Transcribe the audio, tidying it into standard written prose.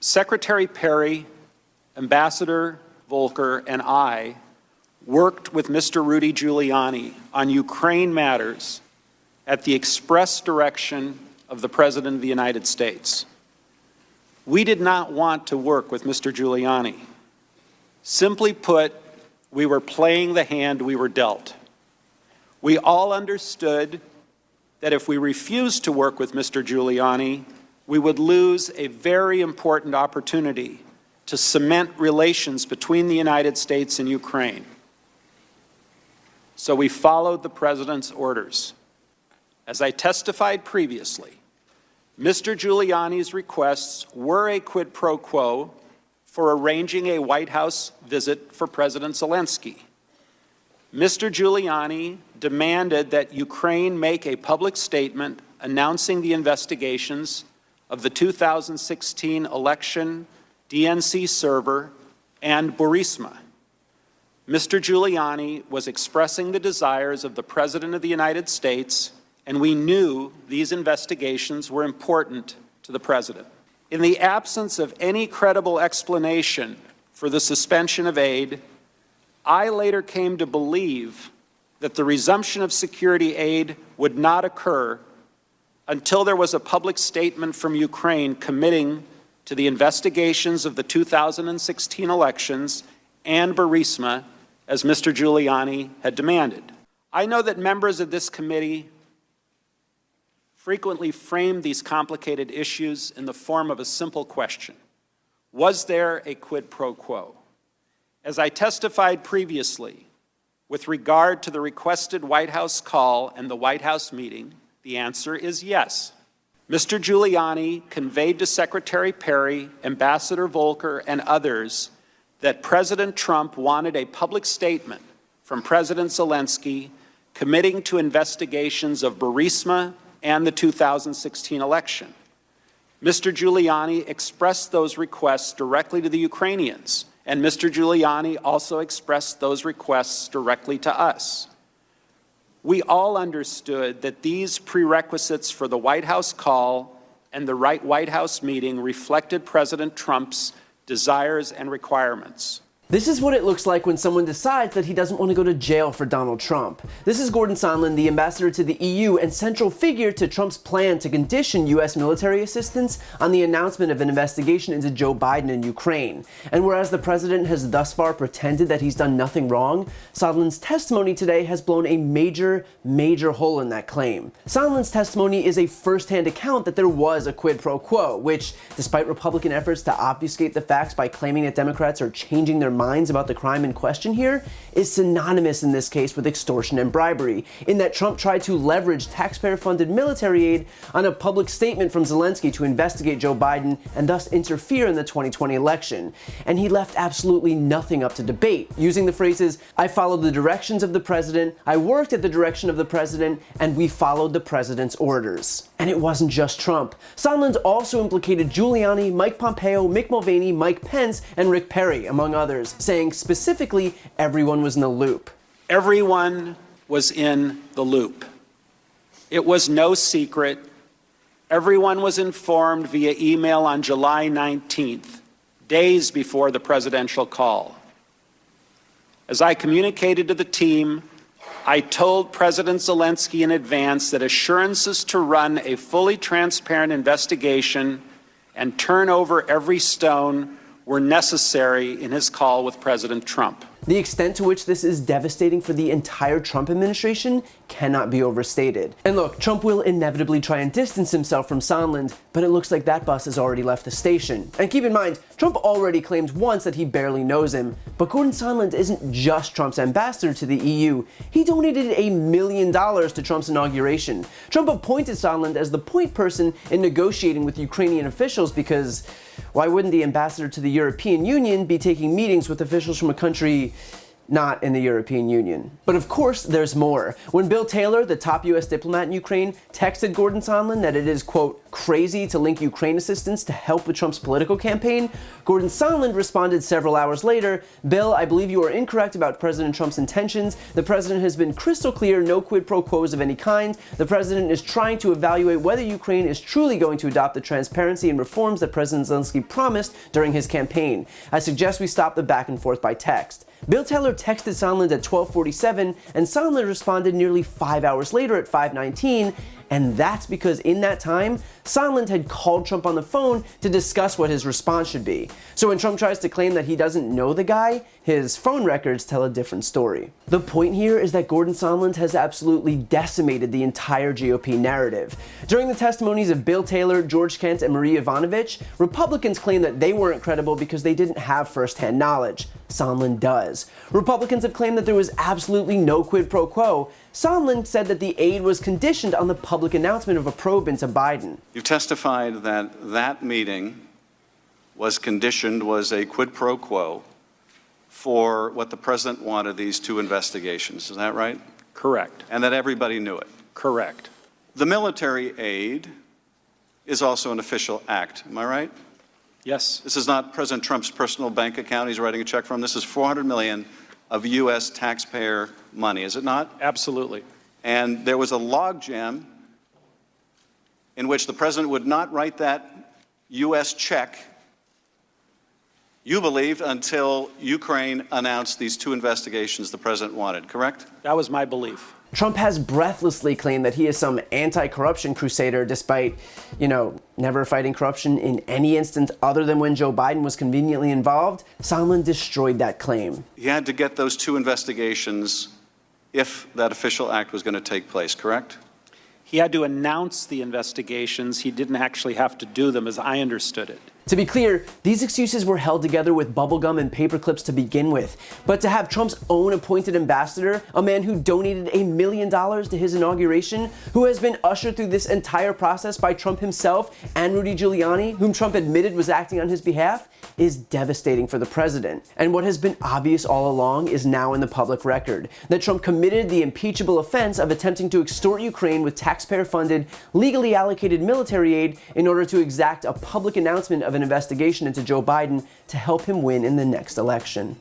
Secretary Perry, Ambassador Volker, and I worked with Mr. Rudy Giuliani on Ukraine matters at the express direction of the President of the United States. We did not want to work with Mr. Giuliani. Simply put, we were playing the hand we were dealt. We all understood that if we refused to work with Mr. Giuliani, we would lose a very important opportunity to cement relations between the United States and Ukraine. So we followed the President's orders. As I testified previously, Mr. Giuliani's requests were a quid pro quo for arranging a White House visit for President Zelensky. Mr. Giuliani demanded that Ukraine make a public statement announcing the investigations of the 2016 election, DNC server, and Burisma. Mr. Giuliani was expressing the desires of the President of the United States, and we knew these investigations were important to the President. In the absence of any credible explanation for the suspension of aid, I later came to believe that the resumption of security aid would not occur until there was a public statement from Ukraine committing to the investigations of the 2016 elections and Burisma, as Mr. Giuliani had demanded. I know that members of this committee frequently frame these complicated issues in the form of a simple question: was there a quid pro quo? As I testified previously, with regard to the requested White House call and the White House meeting, the answer is yes. Mr. Giuliani conveyed to Secretary Perry, Ambassador Volker, and others that President Trump wanted a public statement from President Zelensky committing to investigations of Burisma and the 2016 election. Mr. Giuliani expressed those requests directly to the Ukrainians, and Mr. Giuliani also expressed those requests directly to us. We all understood that these prerequisites for the White House call and the White House meeting reflected President Trump's desires and requirements. This is what it looks like when someone decides that he doesn't want to go to jail for Donald Trump. This is Gordon Sondland, the ambassador to the EU and central figure to Trump's plan to condition U.S. military assistance on the announcement of an investigation into Joe Biden and Ukraine. And whereas the president has thus far pretended that he's done nothing wrong, Sondland's testimony today has blown a major hole in that claim. Sondland's testimony is a first-hand account that there was a quid pro quo, which, despite Republican efforts to obfuscate the facts by claiming that Democrats are changing their minds about the crime in question here, is synonymous in this case with extortion and bribery, in that Trump tried to leverage taxpayer-funded military aid on a public statement from Zelensky to investigate Joe Biden and thus interfere in the 2020 election. And he left absolutely nothing up to debate, using the phrases, "I followed the directions of the president," "I worked at the direction of the president," and "we followed the president's orders." And it wasn't just Trump. Sondland also implicated Giuliani, Mike Pompeo, Mick Mulvaney, Mike Pence, and Rick Perry, among others, saying specifically everyone was in the loop. Everyone was in the loop. It was no secret. Everyone was informed via email on July 19th, days before the presidential call. As I communicated to the team, I told President Zelensky in advance that assurances to run a fully transparent investigation and turn over every stone were necessary in his call with President Trump. The extent to which this is devastating for the entire Trump administration cannot be overstated. And look, Trump will inevitably try and distance himself from Sondland, but it looks like that bus has already left the station. And keep in mind, Trump already claimed once that he barely knows him, but Gordon Sondland isn't just Trump's ambassador to the EU. He donated $1 million to Trump's inauguration. Trump appointed Sondland as the point person in negotiating with Ukrainian officials because why wouldn't the ambassador to the European Union be taking meetings with officials from a country not in the European Union. But of course, there's more. When Bill Taylor, the top US diplomat in Ukraine, texted Gordon Sondland that it is, quote, crazy to link Ukraine assistance to help with Trump's political campaign, Gordon Sondland responded several hours later, Bill, I believe you are incorrect about President Trump's intentions. The president has been crystal clear, no quid pro quos of any kind. The president is trying to evaluate whether Ukraine is truly going to adopt the transparency and reforms that President Zelensky promised during his campaign. I suggest we stop the back and forth by text. Bill Taylor texted Sondland at 12:47, and Sondland responded nearly 5 hours later at 5:19, and that's because in that time, Sondland had called Trump on the phone to discuss what his response should be. So when Trump tries to claim that he doesn't know the guy, his phone records tell a different story. The point here is that Gordon Sondland has absolutely decimated the entire GOP narrative. During the testimonies of Bill Taylor, George Kent, and Marie Yovanovitch, Republicans claim that they weren't credible because they didn't have first-hand knowledge. Sondland does. Republicans have claimed that there was absolutely no quid pro quo. Sondland said that the aid was conditioned on the public announcement of a probe into Biden. You've testified that that meeting was a quid pro quo for what the president wanted, these two investigations. Is that right? Correct. And that everybody knew it? Correct. The military aid is also an official act. Am I right? Yes. This is not President Trump's personal bank account he's writing a check from. This is $400 million of U.S. taxpayer money, is it not? Absolutely. And there was a logjam in which the president would not write that U.S. check, you believed, until Ukraine announced these two investigations the president wanted, correct? That was my belief. Trump has breathlessly claimed that he is some anti-corruption crusader despite, never fighting corruption in any instance other than when Joe Biden was conveniently involved. Sondland destroyed that claim. He had to get those two investigations if that official act was going to take place, correct? He had to announce the investigations. He didn't actually have to do them, as I understood it. To be clear, these excuses were held together with bubblegum and paper clips to begin with. But to have Trump's own appointed ambassador, a man who donated $1 million to his inauguration, who has been ushered through this entire process by Trump himself and Rudy Giuliani, whom Trump admitted was acting on his behalf, is devastating for the president. And what has been obvious all along is now in the public record, that Trump committed the impeachable offense of attempting to extort Ukraine with taxpayer-funded, legally allocated military aid in order to exact a public announcement of an investigation into Joe Biden to help him win in the next election.